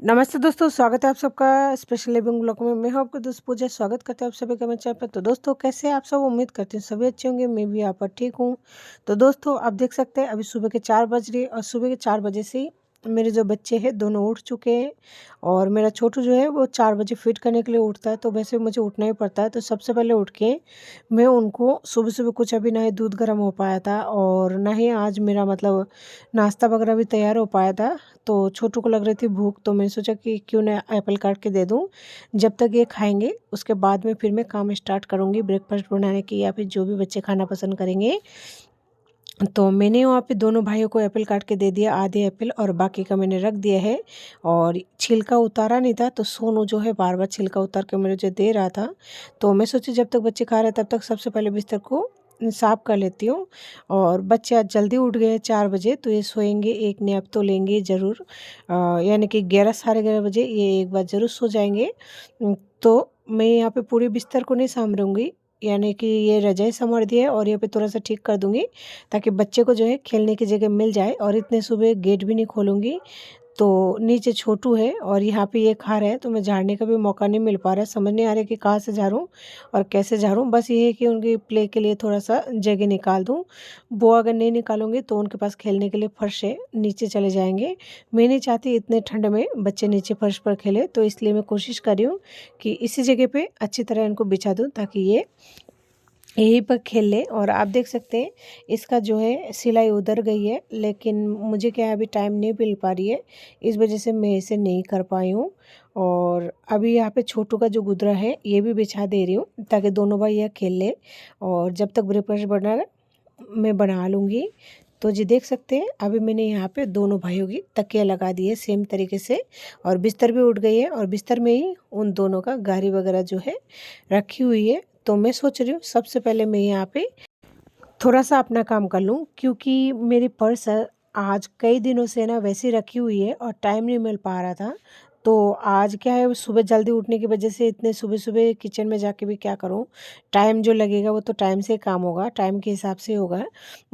नमस्ते दोस्तों, स्वागत है आप सबका स्पेशल लिविंग ब्लॉग में। मैं हूं आपकी दोस्त पूजा। स्वागत करते हैं आप सभी का मेरे चैनल पर। तो दोस्तों, कैसे हैं आप सब? उम्मीद करती हूँ सभी अच्छे होंगे। मैं भी यहाँ पर ठीक हूँ। तो दोस्तों, आप देख सकते हैं अभी सुबह के 4 बज रही है और सुबह के 4 बजे से ही मेरे जो बच्चे हैं दोनों उठ चुके हैं। और मेरा छोटू जो है वो 4 बजे फीड करने के लिए उठता है, तो वैसे मुझे उठना ही पड़ता है। तो सबसे पहले उठ के मैं उनको सुबह सुबह कुछ अभी ना ही दूध गर्म हो पाया था और ना ही आज मेरा मतलब नाश्ता वगैरह भी तैयार हो पाया था। तो छोटू को लग रही थी भूख, तो मैंने सोचा कि क्यों ना एप्पल काट के दे दूं। जब तक ये खाएंगे उसके बाद में फिर मैं काम स्टार्ट करूंगी ब्रेकफास्ट बनाने की, या फिर जो भी बच्चे खाना पसंद करेंगे। तो मैंने वहाँ पे दोनों भाइयों को एप्पल काट के दे दिया, आधे एप्पल, और बाकी का मैंने रख दिया है। और छिलका उतारा नहीं था, तो सोनू जो है बार बार छिलका उतार के मुझे दे रहा था। तो मैं सोची जब तक बच्चे खा रहे तब तक सबसे पहले बिस्तर को साफ कर लेती हूँ। और बच्चे आज जल्दी उठ गए 4 बजे, तो ये सोएंगे, एक नैप तो लेंगे ज़रूर। यानी कि 11 साढ़े 11 बजे ये एक बार ज़रूर सो जाएंगे। तो मैं यहाँ पे पूरे बिस्तर को नहीं संभालूंगी, यानी कि ये रजाई संभाल दी है और यहाँ पे थोड़ा सा ठीक कर दूंगी ताकि बच्चे को जो है खेलने की जगह मिल जाए। और इतने सुबह गेट भी नहीं खोलूँगी। तो नीचे छोटू है और यहाँ पे ये खा रहे हैं, तो मैं झाड़ने का भी मौका नहीं मिल पा रहा है। समझ नहीं आ रहा है कि कहाँ से झाड़ूँ और कैसे झाड़ूँ। बस ये है कि उनकी प्ले के लिए थोड़ा सा जगह निकाल दूँ। वो अगर नहीं निकालूंगी तो उनके पास खेलने के लिए फर्श है, नीचे चले जाएंगे। मैं नहीं चाहती इतने ठंड में बच्चे नीचे फर्श पर खेले, तो इसलिए मैं कोशिश कर रही हूँ कि इसी जगह पे अच्छी तरह इनको बिछा दूँ ताकि ये यहीं पर खेल ले। और आप देख सकते हैं इसका जो है सिलाई उधर गई है, लेकिन मुझे क्या है अभी टाइम नहीं मिल पा रही है, इस वजह से मैं इसे नहीं कर पाई हूँ। और अभी यहाँ पे छोटू का जो गुदरा है ये भी बिछा दे रही हूँ ताकि दोनों भाई यह खेल ले। और जब तक ब्रेकफास्ट बना मैं बना लूँगी। तो जी देख सकते हैं अभी मैंने यहाँ पे दोनों भाइयों की तकिया लगा दी है सेम तरीके से, और बिस्तर भी उठ गई है और बिस्तर में ही उन दोनों का गाड़ी वगैरह जो है रखी हुई है। तो मैं सोच रही हूँ सबसे पहले मैं यहाँ पे थोड़ा सा अपना काम कर लूँ, क्योंकि मेरी पर्स आज कई दिनों से ना वैसी रखी हुई है और टाइम नहीं मिल पा रहा था। तो आज क्या है, सुबह जल्दी उठने की वजह से इतने सुबह सुबह किचन में जाके भी क्या करूँ। टाइम जो लगेगा वो तो टाइम से काम होगा, टाइम के हिसाब से होगा।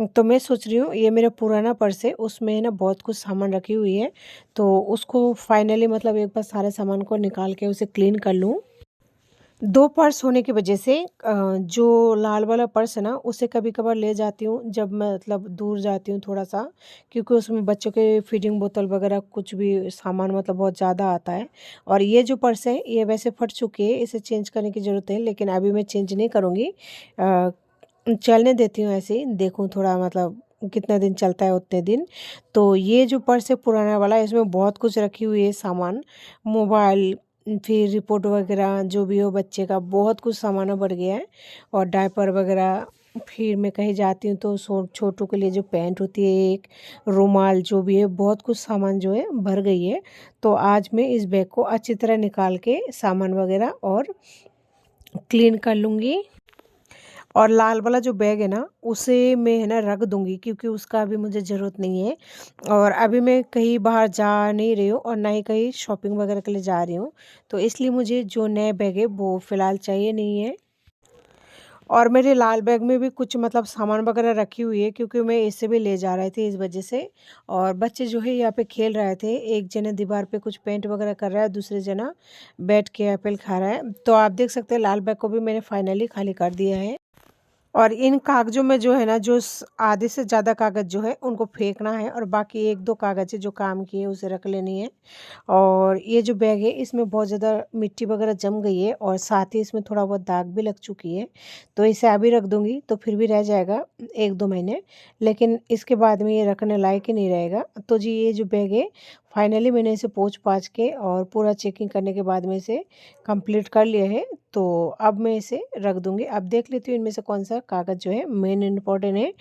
तो मैं सोच रही हूँ ये मेरा पुराना पर्स है, उसमें ना बहुत कुछ सामान रखी हुई है। तो उसको फाइनली मतलब एक बार सारे सामान को निकाल के उसे क्लीन कर लूँ। 2 पर्स होने की वजह से जो लाल वाला पर्स है ना उसे कभी-कभार ले जाती हूँ जब मैं मतलब दूर जाती हूँ थोड़ा-सा, क्योंकि उसमें बच्चों के फीडिंग बोतल वगैरह कुछ भी सामान मतलब बहुत ज़्यादा आता है। और ये जो पर्स है ये वैसे फट चुकी है, इसे चेंज करने की ज़रूरत है, लेकिन अभी मैं चेंज नहीं करूँगी। चलने देती हूँ ऐसे ही, देखूँ थोड़ा मतलब कितना दिन चलता है उतने दिन। तो ये जो पर्स है पुराना वाला, इसमें बहुत कुछ रखी हुई है सामान, मोबाइल, फिर रिपोर्ट वगैरह जो भी हो बच्चे का, बहुत कुछ सामान बढ़ गया है। और डायपर वगैरह, फिर मैं कहीं जाती हूँ तो छोटू के लिए जो पैंट होती है, एक रुमाल, जो भी है बहुत कुछ सामान जो है भर गई है। तो आज मैं इस बैग को अच्छी तरह निकाल के सामान वगैरह और क्लीन कर लूँगी। और लाल वाला जो बैग है ना उसे मैं है ना रख दूँगी, क्योंकि उसका अभी मुझे ज़रूरत नहीं है। और अभी मैं कहीं बाहर जा नहीं रही हूँ और ना ही कहीं शॉपिंग वगैरह के लिए जा रही हूँ। तो इसलिए मुझे जो नया बैग है वो फ़िलहाल चाहिए नहीं है। और मेरे लाल बैग में भी कुछ मतलब सामान वगैरह रखी हुई है, क्योंकि मैं इससे भी ले जा रहे थे इस वजह से। और बच्चे जो है यहाँ पे खेल रहे थे, एक जना दीवार पे कुछ पेंट वगैरह कर रहा है, दूसरे जना बैठ के एप्पल खा रहा है। तो आप देख सकते हैं लाल बैग को भी मैंने फाइनली खाली कर दिया है। और इन कागज़ों में जो है ना, जो आधे से ज़्यादा कागज़ जो है उनको फेंकना है, और बाकी 1-2 कागज़ है जो काम की है उसे रख लेनी है। और ये जो बैग है इसमें बहुत ज़्यादा मिट्टी वगैरह जम गई है और साथ ही इसमें थोड़ा बहुत दाग भी लग चुकी है। तो इसे अभी रख दूँगी तो फिर भी रह जाएगा 1-2 महीने, लेकिन इसके बाद में ये रखने लायक ही नहीं रहेगा। तो जी ये जो बैग है फाइनली मैंने इसे पोंछ-पाछ के और पूरा चेकिंग करने के बाद में इसे कंप्लीट कर लिया है। तो अब मैं इसे रख दूँगी। अब देख लेती हूँ इनमें से कौन-सा कागज़ जो है मेन इम्पोर्टेंट है।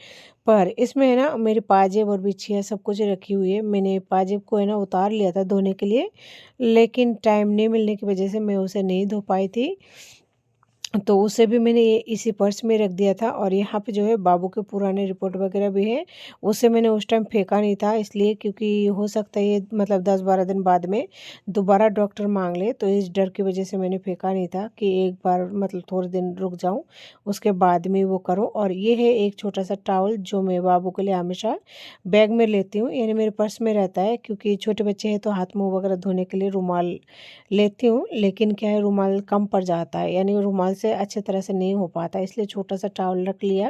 पर इसमें है ना मेरी पाजेब और बिछिया सब कुछ रखी हुई है। मैंने पाजेब को है ना उतार लिया था धोने के लिए, लेकिन टाइम नहीं मिलने की वज़ह से मैं उसे नहीं धो पाई थी। तो उसे भी मैंने ये इसी पर्स में रख दिया था। और यहाँ पे जो है बाबू के पुराने रिपोर्ट वगैरह भी है, उसे मैंने उस टाइम फेंका नहीं था, इसलिए क्योंकि हो सकता है ये मतलब 10-12 दिन बाद में दोबारा डॉक्टर मांग ले, तो इस डर की वजह से मैंने फेंका नहीं था कि एक बार मतलब थोड़े दिन रुक जाऊँ, उसके बाद में वो करूँ। और ये है एक छोटा सा टावल जो मैं बाबू के लिए हमेशा बैग में लेती हूँ, यानी मेरे पर्स में रहता है, क्योंकि छोटे बच्चे हैं तो हाथ मुँह वगैरह धोने के लिए रुमाल लेती हूँ, लेकिन क्या है रुमाल कम पड़ जाता है, यानी रुमाल से अच्छे तरह से नहीं हो पाता, इसलिए छोटा सा टॉवल रख लिया।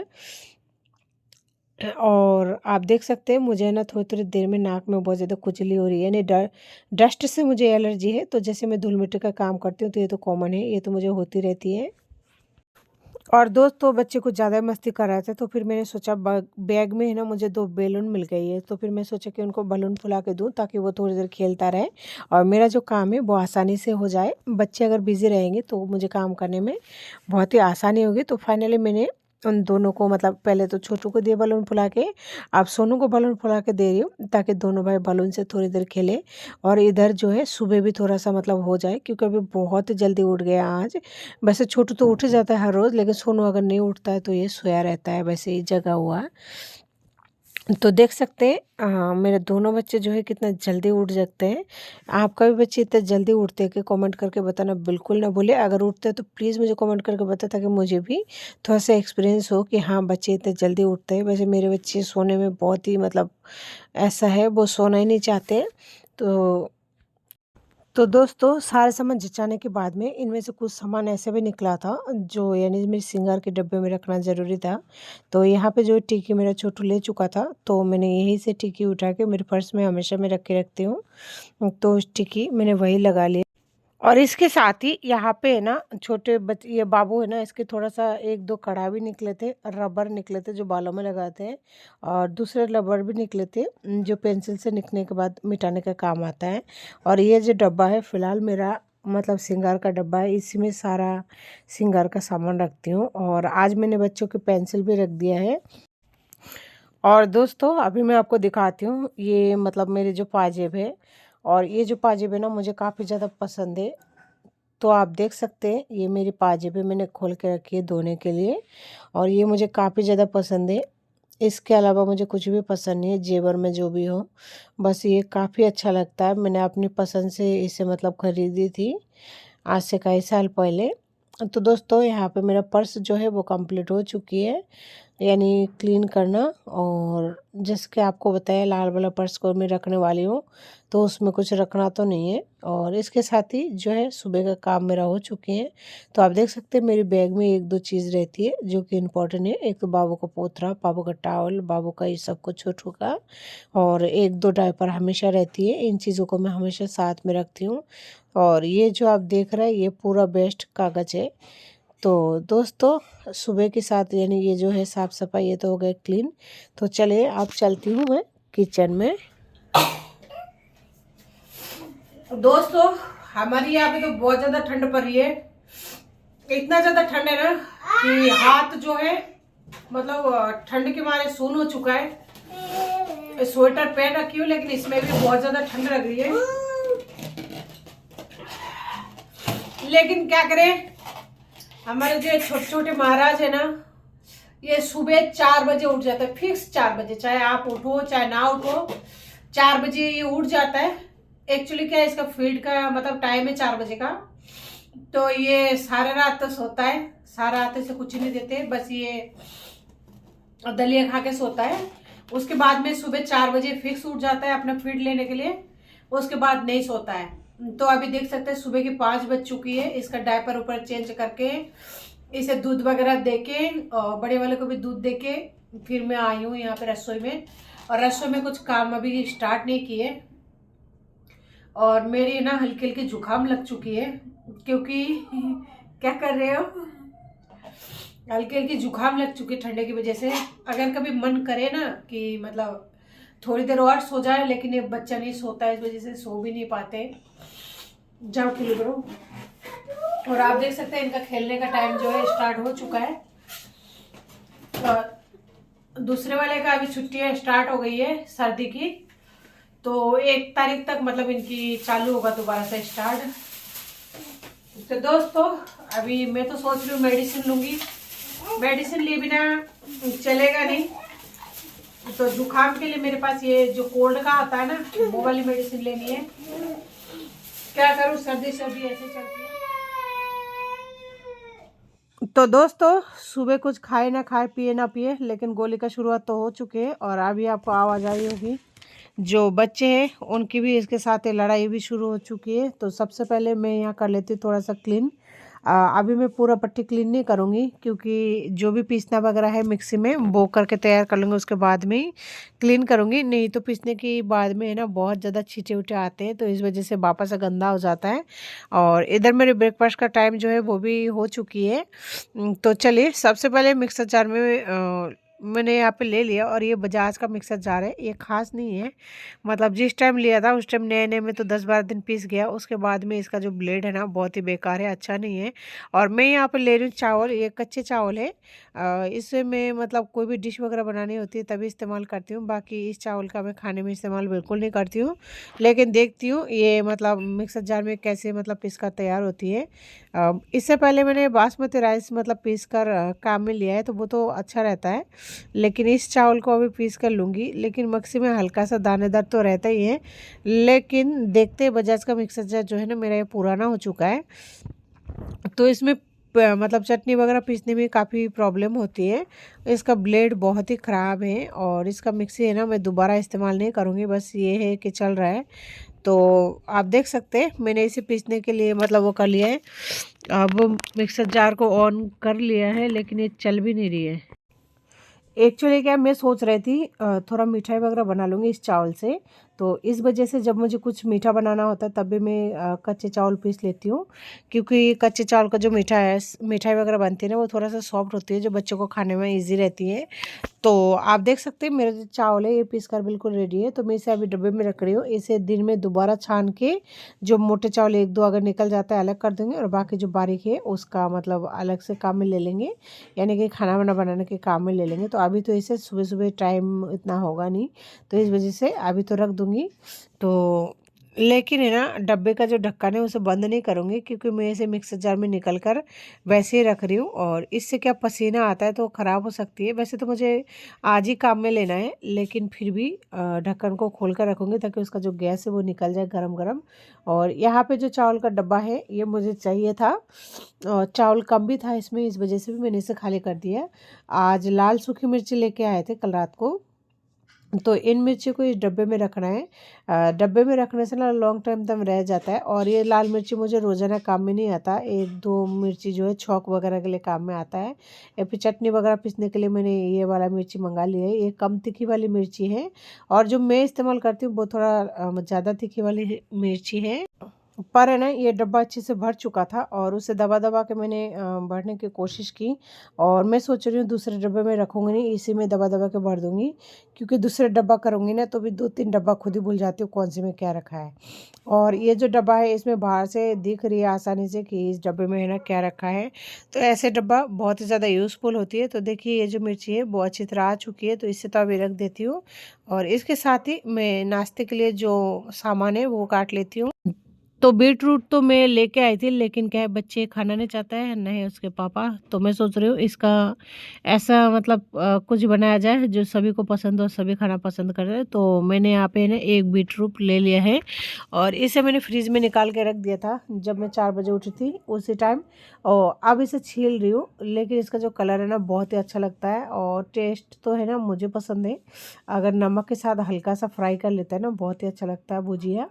और आप देख सकते हैं मुझे ना थोड़ी थोड़ी देर में नाक में बहुत ज़्यादा खुजली हो रही है, यानी डस्ट से मुझे एलर्जी है। तो जैसे मैं धूल मिट्टी का काम करती हूँ तो ये तो कॉमन है, ये तो मुझे होती रहती है। और दोस्तों बच्चे कुछ ज़्यादा मस्ती कर रहे थे, तो फिर मैंने सोचा बैग में है ना मुझे 2 बैलून मिल गई है, तो फिर मैं सोचा कि उनको बलून फुला के दूं ताकि वो थोड़ी देर खेलता रहे और मेरा जो काम है वो आसानी से हो जाए। बच्चे अगर बिज़ी रहेंगे तो मुझे काम करने में बहुत ही आसानी होगी। तो फाइनली मैंने उन दोनों को मतलब पहले तो छोटू को दिए बलून फुला के, अब सोनू को बलून फुला के दे रही हूँ ताकि दोनों भाई बलून से थोड़ी देर खेले। और इधर जो है सुबह भी थोड़ा सा मतलब हो जाए, क्योंकि अभी बहुत जल्दी उठ गया आज। वैसे छोटू तो उठ जाता है हर रोज़, लेकिन सोनू अगर नहीं उठता है तो ये सोया रहता है वैसे ही जगा हुआ। तो देख सकते हैं मेरे दोनों बच्चे जो है कितना जल्दी उठ जाते हैं। आपका भी बच्चे इतना जल्दी उठते हैं कि कमेंट करके बताना बिल्कुल ना भूले। अगर उठते हैं तो प्लीज़ मुझे कमेंट करके बता, ताकि मुझे भी थोड़ा सा एक्सपीरियंस हो कि हाँ बच्चे इतने जल्दी उठते हैं। वैसे मेरे बच्चे सोने में बहुत ही मतलब ऐसा है, वो सोना ही नहीं चाहते। तो दोस्तों सारे सामान जचाने के बाद में इनमें से कुछ सामान ऐसे भी निकला था जो यानी मेरे श्रृंगार के डब्बे में रखना ज़रूरी था। तो यहाँ पे जो टिक्की मेरा छोटू ले चुका था, तो मैंने यहीं से टिक्की उठा के मेरे पर्स में हमेशा मैं रख के रखती हूँ। तो टिक्की मैंने वही लगा लिया। और इसके साथ ही यहाँ पे है ना छोटे बच्चे, ये बाबू है ना, इसके थोड़ा सा 1-2 कड़ा भी निकले थे, रबर निकले थे जो बालों में लगाते हैं, और दूसरे रबर भी निकले थे जो पेंसिल से निकलने के बाद मिटाने का काम आता है। और ये जो डब्बा है फ़िलहाल मेरा मतलब श्रृंगार का डब्बा है, इसी में सारा श्रृंगार का सामान रखती हूँ। और आज मैंने बच्चों की पेंसिल भी रख दिया है। और दोस्तों अभी मैं आपको दिखाती हूँ, ये मतलब मेरे जो पाजेब है, और ये जो पाजेब है ना मुझे काफ़ी ज़्यादा पसंद है। तो आप देख सकते हैं ये मेरी पाजेब है, मैंने खोल के रखी है धोने के लिए, और ये मुझे काफ़ी ज़्यादा पसंद है। इसके अलावा मुझे कुछ भी पसंद नहीं है, जेवर में जो भी हो, बस ये काफ़ी अच्छा लगता है। मैंने अपनी पसंद से इसे मतलब ख़रीदी थी आज से कई साल पहले। तो दोस्तों यहाँ पे मेरा पर्स जो है वो कंप्लीट हो चुकी है, यानी क्लीन करना। और जैसे कि आपको बताया लाल वाला पर्स को मैं रखने वाली हूँ, तो उसमें कुछ रखना तो नहीं है। और इसके साथ ही जो है सुबह का काम मेरा हो चुके हैं। तो आप देख सकते हैं मेरे बैग में 1-2 चीज़ रहती है जो कि इम्पोर्टेंट है। एक तो बाबू का पोथरा, बाबू का टॉवल, बाबू का ये सब कुछ छोटू का, और 1-2 डायपर हमेशा रहती है। इन चीज़ों को मैं हमेशा साथ में रखती हूँ। और ये जो आप देख रहे हैं ये पूरा बेस्ट कागज़ है। तो दोस्तों सुबह के साथ यानी ये जो है साफ़ सफाई ये तो हो गए क्लीन। तो चलिए अब चलती हूँ मैं किचन में। दोस्तों हमारे यहाँ पे तो बहुत ज़्यादा ठंड पड़ रही है, इतना ज़्यादा ठंड है ना कि हाथ जो है मतलब ठंड के मारे सून हो चुका है। स्वेटर पहन रखी हूँ लेकिन इसमें भी बहुत ज़्यादा ठंड लग रही है, लेकिन क्या करें, हमारे जो छोटे छोटे महाराज है ना, ये सुबह 4 बजे उठ जाता है, फिक्स 4 बजे, चाहे आप उठो चाहे ना उठो 4 बजे ये उठ जाता है। एक्चुअली क्या है इसका फील्ड का मतलब टाइम है 4 बजे का, तो ये सारा रात तो सोता है, सारा रात से कुछ नहीं देते, बस ये दलिया खा के सोता है। उसके बाद में सुबह 4 बजे फिक्स उठ जाता है अपना फीड लेने के लिए, उसके बाद नहीं सोता है। तो अभी देख सकते हैं सुबह की 5 बज चुकी है, इसका डायपर ऊपर चेंज करके इसे दूध वगैरह देके और बड़े वाले को भी दूध देके फिर मैं आई हूँ यहाँ पे रसोई में। और रसोई में कुछ काम अभी स्टार्ट नहीं किए, और मेरी ना हल्की हल्की जुकाम लग चुकी है, क्योंकि क्या कर रहे हो, हल्की हल्की जुकाम लग चुकी है ठंडे की वजह से। अगर कभी मन करे ना कि मतलब थोड़ी देर और सो जाए, लेकिन ये बच्चा नहीं सोता है, इस वजह से सो भी नहीं पाते। जाओ खेलो करो। और आप देख सकते हैं इनका खेलने का टाइम जो है स्टार्ट हो चुका है। और दूसरे वाले का अभी छुट्टियां स्टार्ट हो गई है सर्दी की, तो 1 तारीख तक मतलब इनकी चालू होगा दोबारा से स्टार्ट। तो दोस्तों अभी मैं तो सोच रही हूँ मेडिसिन लूँगी, मेडिसिन लिए बिना चलेगा नहीं। तो जुकाम के लिए मेरे पास ये जो कोल्ड का आता है ना, वो वाली मेडिसिन लेनी है। क्या करूँ, सर्दी सर्दी ऐसे चलती है। तो दोस्तों सुबह कुछ खाए ना खाए, पिए ना पिए, लेकिन गोली का शुरुआत तो हो चुकी है। और अभी आपको आवाज़ आई होगी, जो बच्चे हैं उनकी भी इसके साथ लड़ाई भी शुरू हो चुकी है। तो सबसे पहले मैं यहाँ कर लेती हूँ थोड़ा सा क्लीन। अभी मैं पूरा पट्टी क्लीन नहीं करूँगी, क्योंकि जो भी पीसना वगैरह है मिक्सी में वो करके तैयार कर लूँगी, उसके बाद में ही क्लीन करूँगी। नहीं तो पीसने के बाद में है ना बहुत ज़्यादा छींटे उटे आते हैं, तो इस वजह से वापस से गंदा हो जाता है। और इधर मेरे ब्रेकफास्ट का टाइम जो है वो भी हो चुकी है। तो चलिए सबसे पहले मिक्सर जार में मैंने यहाँ पे ले लिया। और ये बजाज का मिक्सर जार है, ये खास नहीं है, मतलब जिस टाइम लिया था उस टाइम नए नए में तो 10-12 दिन पीस गया। उसके बाद में इसका जो ब्लेड है ना बहुत ही बेकार है, अच्छा नहीं है। और मैं यहाँ पे ले रही हूँ चावल, ये कच्चे चावल है। इससे मैं मतलब कोई भी डिश वगैरह बनानी होती है तभी इस्तेमाल करती हूँ, बाकी इस चावल का मैं खाने में इस्तेमाल बिल्कुल नहीं करती हूँ। लेकिन देखती हूँ ये मतलब मिक्सर जार में कैसे मतलब पीस कर तैयार होती है। इससे पहले मैंने बासमती राइस मतलब पीस कर काम में लिया है, तो वो तो अच्छा रहता है। लेकिन इस चावल को अभी पीस कर लूँगी, लेकिन मिक्सी में हल्का सा दानेदार तो रहता ही है। लेकिन देखते बजाज का मिक्सर जार जो है ना मेरा ये पुराना हो चुका है, तो इसमें मतलब चटनी वगैरह पीसने में काफ़ी प्रॉब्लम होती है। इसका ब्लेड बहुत ही ख़राब है, और इसका मिक्सी है ना मैं दोबारा इस्तेमाल नहीं करूँगी, बस ये है कि चल रहा है। तो आप देख सकते हैं मैंने इसे पीसने के लिए मतलब वो कर लिया है। अब मिक्सर जार को ऑन कर लिया है, लेकिन ये चल भी नहीं रही है। एक्चुअली क्या मैं सोच रही थी थोड़ा मिठाई वगैरह बना लूँगी इस चावल से। तो इस वजह से जब मुझे कुछ मीठा बनाना होता है तब भी मैं कच्चे चावल पीस लेती हूँ, क्योंकि कच्चे चावल का जो मीठा है मिठाई वगैरह बनती है ना वो थोड़ा सा सॉफ्ट होती है, जो बच्चों को खाने में ईजी रहती है। तो आप देख सकते हैं मेरा जो चावल है ये पीस कर बिल्कुल रेडी है। तो मैं इसे अभी डब्बे में रख रही हूँ। इसे दिन में दोबारा छान के जो मोटे चावल 1-2 अगर निकल जाता है अलग कर देंगे, और बाकी जो बारीक है उसका मतलब अलग से काम में ले लेंगे, यानी कि खाना वाना बनाने के काम में ले लेंगे। तो अभी तो इसे सुबह सुबह टाइम इतना होगा नहीं, तो इस वजह से अभी तो रख दूँगी। तो लेकिन है ना डब्बे का जो ढक्कन है उसे बंद नहीं करूँगी, क्योंकि मैं इसे मिक्सर जार में निकल कर वैसे ही रख रही हूँ। और इससे क्या पसीना आता है तो ख़राब हो सकती है। वैसे तो मुझे आज ही काम में लेना है, लेकिन फिर भी ढक्कन को खोल कर रखूँगी ताकि उसका जो गैस है वो निकल जाए गरम गरम। और यहाँ पे जो चावल का डब्बा है ये मुझे चाहिए था, और चावल कम भी था इसमें, इस वजह से भी मैंने इसे खाली कर दिया। आज लाल सूखी मिर्ची लेके आए थे कल रात को, तो इन मिर्ची को इस डब्बे में रखना है। डब्बे में रखने से ना लॉन्ग टाइम तक रह जाता है। और ये लाल मिर्ची मुझे रोज़ाना काम में नहीं आता, 1-2 मिर्ची जो है छौंक वगैरह के लिए काम में आता है, या फिर चटनी वगैरह पीसने के लिए मैंने ये वाला मिर्ची मंगा लिया है। ये कम तीखी वाली मिर्ची है, और जो मैं इस्तेमाल करती हूँ वो थोड़ा ज़्यादा तीखी वाली मिर्ची है। पर है ना ये डब्बा अच्छे से भर चुका था, और उसे दबा दबा के मैंने भरने की कोशिश की। और मैं सोच रही हूँ दूसरे डब्बे में रखूँगी नहीं, इसी में दबा दबा के भर दूँगी, क्योंकि दूसरे डब्बा करूँगी ना तो भी 2-3 डब्बा खुद ही भूल जाती हूँ कौन से में क्या रखा है। और ये जो डब्बा है इसमें बाहर से दिख रही है आसानी से कि इस डब्बे में है ना क्या रखा है। तो ऐसे डब्बा बहुत ही ज़्यादा यूज़फुल होती है। तो देखिए ये जो मिर्ची है वो अच्छी तरह आ चुकी है, तो इससे तो अभी रख देती हूँ। और इसके साथ ही मैं नाश्ते के लिए जो सामान है वो काट लेती हूँ। तो बीट रूट तो मैं लेके आई थी, लेकिन क्या है बच्चे खाना नहीं चाहता है, नहीं उसके पापा। तो मैं सोच रही हूँ इसका ऐसा मतलब कुछ बनाया जाए जो सभी को पसंद हो, सभी खाना पसंद कर रहे हैं। तो मैंने यहाँ पे ना एक बीट रूट ले लिया है, और इसे मैंने फ्रीज में निकाल के रख दिया था जब मैं 4 बजे उठी थी उसी टाइम। और अब इसे छील रही हूँ, लेकिन इसका जो कलर है ना बहुत ही अच्छा लगता है, और टेस्ट तो है ना मुझे पसंद है। अगर नमक के साथ हल्का सा फ्राई कर लेता है ना बहुत ही अच्छा लगता है भुजिया।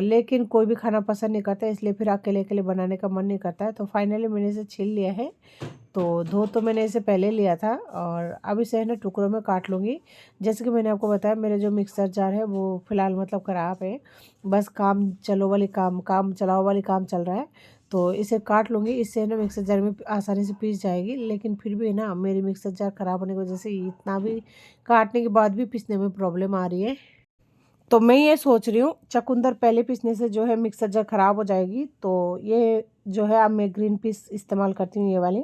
लेकिन कोई भी खाना पसंद नहीं करता, इसलिए फिर अकेले अकेले बनाने का मन नहीं करता है। तो फाइनली मैंने इसे छील लिया है। तो धो तो मैंने इसे पहले लिया था, और अब इसे है ना टुकड़ों में काट लूँगी। जैसे कि मैंने आपको बताया मेरे जो मिक्सर जार है वो फ़िलहाल मतलब ख़राब है, बस काम चलाओ वाली काम चल रहा है। तो इसे काट लूँगी, इससे ना मिक्सर जार में आसानी से पीस जाएगी। लेकिन फिर भी ना मेरी मिक्सर जार ख़राब होने की वजह से इतना भी काटने के बाद भी पीसने में प्रॉब्लम आ रही है। तो मैं ये सोच रही हूँ चुकंदर पहले पीसने से जो है मिक्सर जार ख़राब हो जाएगी, तो ये जो है अब मैं ग्रीन पीस इस्तेमाल करती हूँ, ये वाली।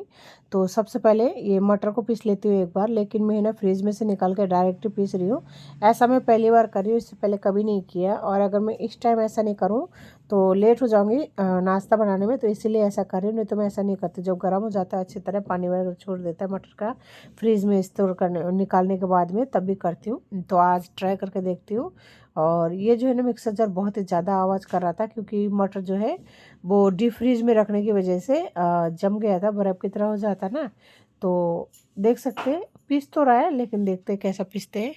तो सबसे पहले ये मटर को पीस लेती हूँ एक बार, लेकिन मैं ना फ्रिज में से निकाल कर डायरेक्ट पीस रही हूँ। ऐसा मैं पहली बार कर रही हूँ, इससे पहले कभी नहीं किया। और अगर मैं इस टाइम ऐसा नहीं करूँ तो लेट हो जाऊँगी नाश्ता बनाने में, तो इसीलिए ऐसा कर रही हूँ। नहीं तो मैं ऐसा नहीं करती। जब गर्म हो जाता है अच्छी तरह, पानी वगैरह छोड़ देता है मटर का फ्रीज में स्टोर करने निकालने के बाद में, तब भी करती हूँ। तो आज ट्राई करके देखती हूँ। और ये जो है ना मिक्सर जार बहुत ही ज़्यादा आवाज़ कर रहा था, क्योंकि मटर जो है वो डीप फ्रीज में रखने की वजह से जम गया था, बर्फ़ की तरह हो जाता ना। तो देख सकते हैं पीस तो रहा है, लेकिन देखते हैं कैसा पीसते हैं।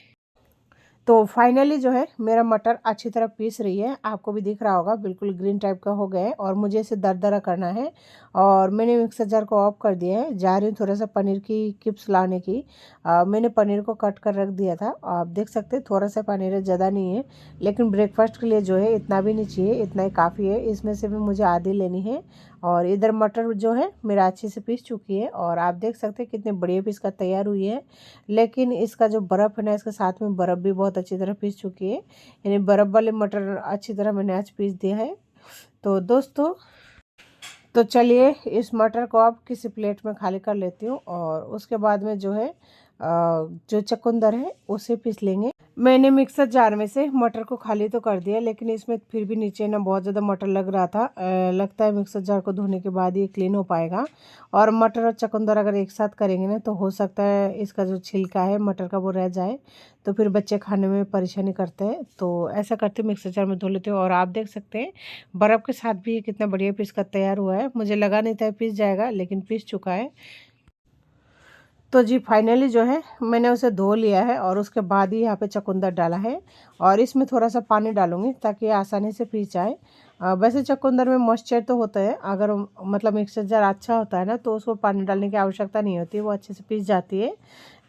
तो फाइनली जो है मेरा मटर अच्छी तरह पीस रही है, आपको भी दिख रहा होगा, बिल्कुल ग्रीन टाइप का हो गया है। और मुझे इसे दरदरा करना है। और मैंने मिक्सर जार को ऑफ कर दिया है। जा रही हूँ थोड़ा सा पनीर की क्यूब्स लाने की। मैंने पनीर को कट कर रख दिया था, आप देख सकते हैं थोड़ा सा पनीर है, ज़्यादा नहीं है। लेकिन ब्रेकफास्ट के लिए जो है इतना भी नहीं चाहिए, इतना ही काफ़ी है। इसमें से भी मुझे आधी लेनी है। और इधर मटर जो है मेरा अच्छे से पीस चुकी है, और आप देख सकते हैं कितने बढ़िया पीस का तैयार हुई है। लेकिन इसका जो बर्फ़ है ना, इसके साथ में बर्फ़ भी बहुत अच्छी तरह पीस चुकी है। यानी बर्फ़ वाले मटर अच्छी तरह मैंने आज पीस दिया है। तो दोस्तों, तो चलिए इस मटर को अब किसी प्लेट में खाली कर लेती हूँ, और उसके बाद में जो है जो चुकंदर है उसे पीस लेंगे। मैंने मिक्सर जार में से मटर को खाली तो कर दिया, लेकिन इसमें फिर भी नीचे ना बहुत ज़्यादा मटर लग रहा था। लगता है मिक्सर जार को धोने के बाद ये क्लीन हो पाएगा। और मटर और चुकंदर अगर एक साथ करेंगे ना, तो हो सकता है इसका जो छिलका है मटर का वो रह जाए, तो फिर बच्चे खाने में परेशानी करते हैं। तो ऐसा करते मिक्सर जार में धो लेते हो। और आप देख सकते हैं बर्फ़ के साथ भी ये कितना बढ़िया पीस का तैयार हुआ है। मुझे लगा नहीं था पीस जाएगा, लेकिन पीस चुका है। तो जी फाइनली जो है मैंने उसे धो लिया है, और उसके बाद ही यहाँ पे चुकंदर डाला है। और इसमें थोड़ा सा पानी डालूंगी ताकि ये आसानी से पीस जाए। वैसे चुकंदर में मॉइस्चर तो होता है, अगर मतलब मिक्सर जार अच्छा होता है ना, तो उसको पानी डालने की आवश्यकता नहीं होती, वो अच्छे से पीस जाती है।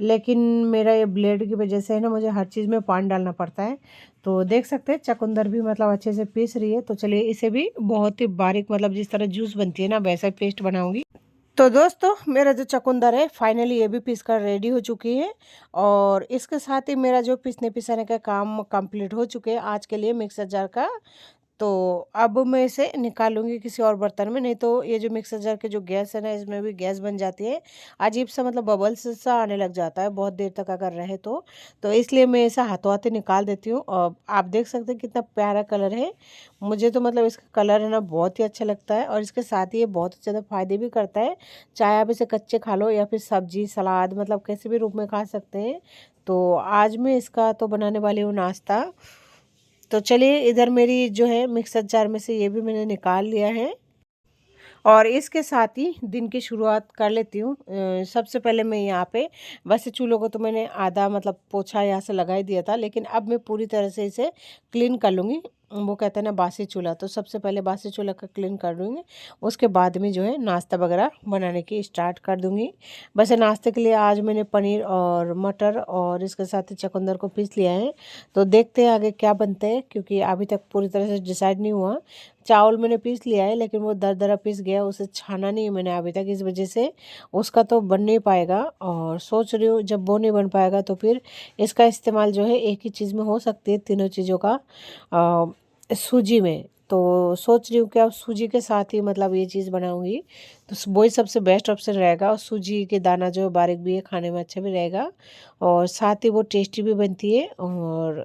लेकिन मेरा ये ब्लेड की वजह से है ना, मुझे हर चीज़ में पानी डालना पड़ता है। तो देख सकते हैं चुकंदर भी मतलब अच्छे से पीस रही है। तो चलिए इसे भी बहुत ही बारीक, मतलब जिस तरह जूस बनती है ना, वैसा पेस्ट बनाऊंगी। तो दोस्तों, मेरा जो चुकंदर है फाइनली ये भी पीस कर रेडी हो चुकी है। और इसके साथ ही मेरा जो पीसने पिसाने का काम कंप्लीट हो चुके हैं आज के लिए मिक्सर जार का। तो अब मैं इसे निकालूंगी किसी और बर्तन में, नहीं तो ये जो मिक्सर जार के जो गैस है ना, इसमें भी गैस बन जाती है। अजीब सा मतलब बबल्स सा आने लग जाता है बहुत देर तक अगर रहे तो इसलिए मैं इसे हाथों हाथ निकाल देती हूँ। और आप देख सकते हैं कितना प्यारा कलर है। मुझे तो मतलब इसका कलर है ना बहुत ही अच्छा लगता है, और इसके साथ ही ये बहुत ज़्यादा फायदे भी करता है। चाहे आप इसे कच्चे खा लो या फिर सब्जी सलाद, मतलब कैसे भी रूप में खा सकते हैं। तो आज मैं इसका तो बनाने वाली हूँ नाश्ता। तो चलिए इधर मेरी जो है मिक्सर जार में से ये भी मैंने निकाल लिया है, और इसके साथ ही दिन की शुरुआत कर लेती हूँ। सबसे पहले मैं यहाँ पे, वैसे चूल्हों को तो मैंने आधा मतलब पोछा यहाँ से लगा ही दिया था, लेकिन अब मैं पूरी तरह से इसे क्लीन कर लूँगी। वो कहते हैं ना बासी चूल्हा, तो सबसे पहले बासी चूल्हा का क्लीन कर दूँगी। उसके बाद में जो है नाश्ता वगैरह बनाने की स्टार्ट कर दूँगी। वैसे नाश्ते के लिए आज मैंने पनीर और मटर और इसके साथ ही चुकंदर को पीस लिया है। तो देखते हैं आगे क्या बनते हैं, क्योंकि अभी तक पूरी तरह से डिसाइड नहीं हुआ। चावल मैंने पीस लिया है, लेकिन वो दरदरा पीस गया, उसे छाना नहीं है मैंने अभी तक, इस वजह से उसका तो बन नहीं पाएगा। और सोच रही हूँ जब वो नहीं बन पाएगा तो फिर इसका इस्तेमाल जो है एक ही चीज़ में हो सकती है, तीनों चीज़ों का सूजी में। तो सोच रही हूँ कि अब सूजी के साथ ही मतलब ये चीज़ बनाऊँगी, तो वही सबसे बेस्ट ऑप्शन रहेगा। और सूजी के दाना जो बारीक भी है, खाने में अच्छा भी रहेगा, और साथ ही वो टेस्टी भी बनती है। और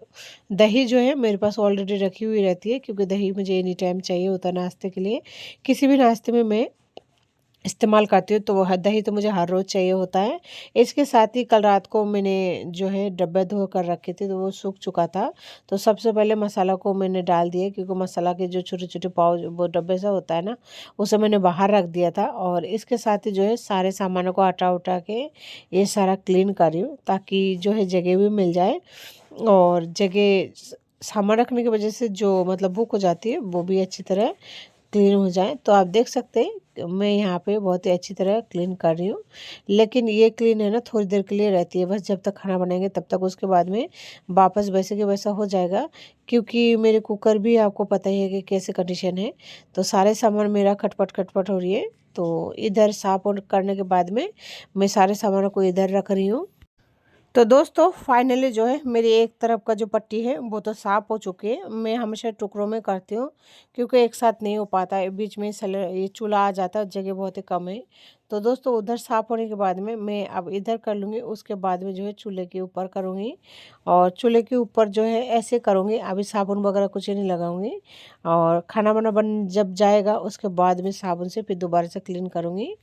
दही जो है मेरे पास ऑलरेडी रखी हुई रहती है, क्योंकि दही मुझे एनी टाइम चाहिए होता है नाश्ते के लिए। किसी भी नाश्ते में मैं इस्तेमाल करती हूँ, तो वो दही तो मुझे हर रोज़ चाहिए होता है। इसके साथ ही कल रात को मैंने जो है डब्बे धो कर रखे थे, तो वो सूख चुका था। तो सबसे पहले मसाला को मैंने डाल दिया, क्योंकि मसाला के जो छोटे छोटे पाव वो डब्बे सा होता है ना, उसे मैंने बाहर रख दिया था। और इसके साथ ही जो है सारे सामानों को हटा उठा के ये सारा क्लीन कर रही हूँ, ताकि जो है जगह भी मिल जाए, और जगह सामान रखने की वजह से जो मतलब बुक हो जाती है वो भी अच्छी तरह क्लीन हो जाए। तो आप देख सकते हैं मैं यहाँ पे बहुत ही अच्छी तरह क्लीन कर रही हूँ। लेकिन ये क्लीन है ना थोड़ी देर के लिए रहती है, बस जब तक खाना बनाएंगे तब तक। उसके बाद में वापस वैसे के वैसा हो जाएगा, क्योंकि मेरे कुकर भी आपको पता ही है कि कैसे कंडीशन है। तो सारे सामान मेरा खटपट खटपट हो रही है। तो इधर साफ करने के बाद में मैं सारे सामानों को इधर रख रही हूँ। तो दोस्तों फाइनली जो है मेरी एक तरफ का जो पट्टी है वो तो साफ़ हो चुकी है। मैं हमेशा टुकड़ों में करती हूँ क्योंकि एक साथ नहीं हो पाता है, बीच में ये चूल्हा आ जाता है, जगह बहुत ही कम है। तो दोस्तों उधर साफ़ होने के बाद में मैं अब इधर कर लूँगी, उसके बाद में जो है चूल्हे के ऊपर करूँगी। और चूल्हे के ऊपर जो है ऐसे करूँगी, अभी साबुन वगैरह कुछ नहीं लगाऊँगी। और खाना वाना बन जब जाएगा उसके बाद में साबुन से फिर दोबारा से क्लीन करूँगी।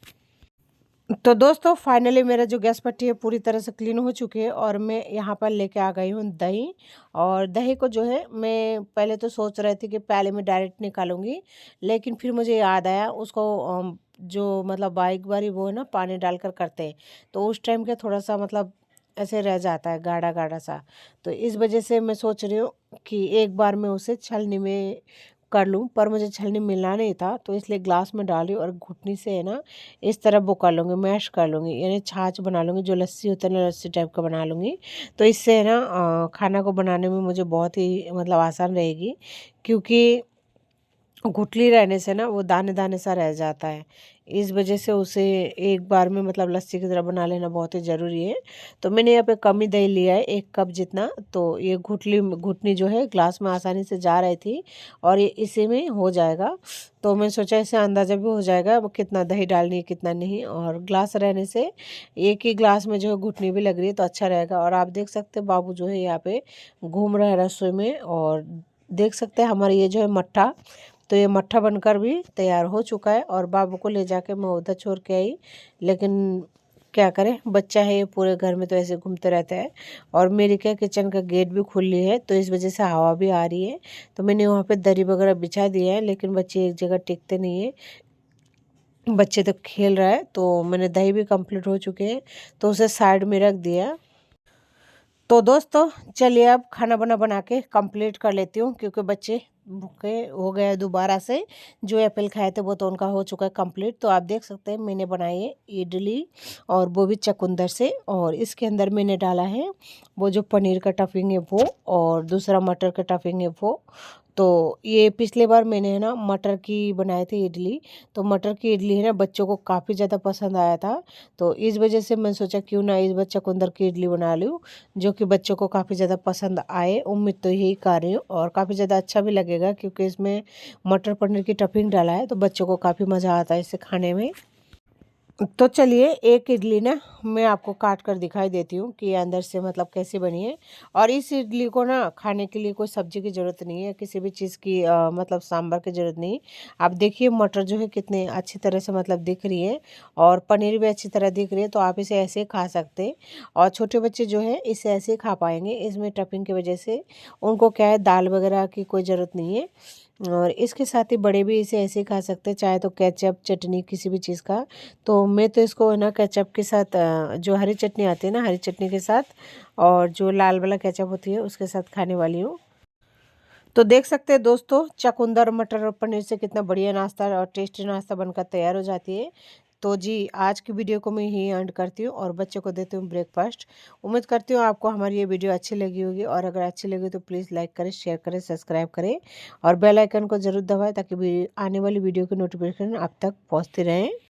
तो दोस्तों फाइनली मेरा जो गैस पट्टी है पूरी तरह से क्लीन हो चुकी है और मैं यहाँ पर लेके आ गई हूँ दही। और दही को जो है मैं पहले तो सोच रही थी कि पहले मैं डायरेक्ट निकालूंगी, लेकिन फिर मुझे याद आया उसको जो मतलब बारीक बारी वो है ना पानी डालकर करते हैं, तो उस टाइम के थोड़ा सा मतलब ऐसे रह जाता है गाढ़ा गाढ़ा सा। तो इस वजह से मैं सोच रही हूँ कि एक बार मैं उसे छलनी में कर लूँ, पर मुझे छलनी मिलना नहीं था तो इसलिए ग्लास में डाली और घुटनी से है ना इस तरह वो कर लूँगी, मैश कर लूँगी, यानी छाछ बना लूँगी, जो लस्सी होता है ना लस्सी टाइप का बना लूँगी। तो इससे है ना खाना को बनाने में मुझे बहुत ही मतलब आसान रहेगी, क्योंकि गुठली रहने से ना वो दाने दाने सा रह जाता है। इस वजह से उसे एक बार में मतलब लस्सी की तरह बना लेना बहुत ही ज़रूरी है। तो मैंने यहाँ पे कम ही दही लिया है, 1 कप जितना। तो ये घुटनी जो है ग्लास में आसानी से जा रही थी और ये इसी में हो जाएगा। तो मैं सोचा इससे अंदाज़ा भी हो जाएगा वो कितना दही डालनी है कितना नहीं। और ग्लास रहने से एक ही ग्लास में जो है घुटनी भी लग रही है तो अच्छा रहेगा। और आप देख सकते हैं बाबू जो है यहाँ पे घूम रहा है रसोई में। और देख सकते हैं हमारा ये जो है मट्ठा, तो ये मट्ठा बनकर भी तैयार हो चुका है। और बाबू को ले जाके मैं उधर छोड़ के आई, लेकिन क्या करें, बच्चा है ये, पूरे घर में तो ऐसे घूमते रहता है। और मेरी क्या किचन का गेट भी खुली है तो इस वजह से हवा भी आ रही है। तो मैंने वहाँ पे दरी वगैरह बिछा दिया है, लेकिन बच्चे एक जगह टिकते नहीं है, बच्चे तो खेल रहा है। तो मैंने दही भी कंप्लीट हो चुके हैं तो उसे साइड में रख दिया। तो दोस्तों चलिए अब खाना बना के कंप्लीट कर लेती हूँ, क्योंकि बच्चे भूखे हो गए दोबारा से। जो एप्पल खाए थे वो तो उनका हो चुका है कंप्लीट। तो आप देख सकते हैं मैंने बनाई है इडली, और वो भी चुकंदर से। और इसके अंदर मैंने डाला है वो जो पनीर का टफिंग है वो, और दूसरा मटर का टफिंग है वो। तो ये पिछले बार मैंने है ना मटर की बनाई थी इडली। तो मटर की इडली है ना बच्चों को काफ़ी ज़्यादा पसंद आया था। तो इस वजह से मैं सोचा क्यों ना इस बार चुकंदर की इडली बना लूँ, जो कि बच्चों को काफ़ी ज़्यादा पसंद आए। उम्मीद तो यही कर रही हूँ, और काफ़ी ज़्यादा अच्छा भी लगेगा क्योंकि इसमें मटर पनीर की टफिंग डाला है तो बच्चों को काफ़ी मज़ा आता है इसे खाने में। तो चलिए एक इडली ना मैं आपको काट कर दिखाई देती हूँ कि ये अंदर से मतलब कैसी बनी है। और इस इडली को ना खाने के लिए कोई सब्जी की ज़रूरत नहीं है, किसी भी चीज़ की मतलब सांभर की ज़रूरत नहीं। आप देखिए मटर जो है कितने अच्छी तरह से मतलब दिख रही है, और पनीर भी अच्छी तरह दिख रही है। तो आप इसे ऐसे ही खा सकते हैं, और छोटे बच्चे जो है इसे ऐसे ही खा पाएंगे। इसमें टफिंग की वजह से उनको क्या है दाल वगैरह की कोई ज़रूरत नहीं है। और इसके साथ ही बड़े भी इसे ऐसे ही खा सकते हैं, चाहे तो केचप चटनी किसी भी चीज़ का। तो मैं तो इसको है ना केचप के साथ जो हरी चटनी आती है ना हरी चटनी के साथ, और जो लाल वाला केचप होती है उसके साथ खाने वाली हूँ। तो देख सकते हैं दोस्तों चुकंदर मटर और पनीर से कितना बढ़िया नाश्ता और टेस्टी नाश्ता बनकर तैयार हो जाती है। तो जी आज की वीडियो को मैं यही एंड करती हूँ और बच्चों को देती हूँ ब्रेकफास्ट। उम्मीद करती हूँ आपको हमारी ये वीडियो अच्छी लगी होगी, और अगर अच्छी लगी तो प्लीज़ लाइक करें, शेयर करें, सब्सक्राइब करें, और बेल आइकन को ज़रूर दबाएं ताकि आने वाली वीडियो की नोटिफिकेशन आप तक पहुँचती रहें।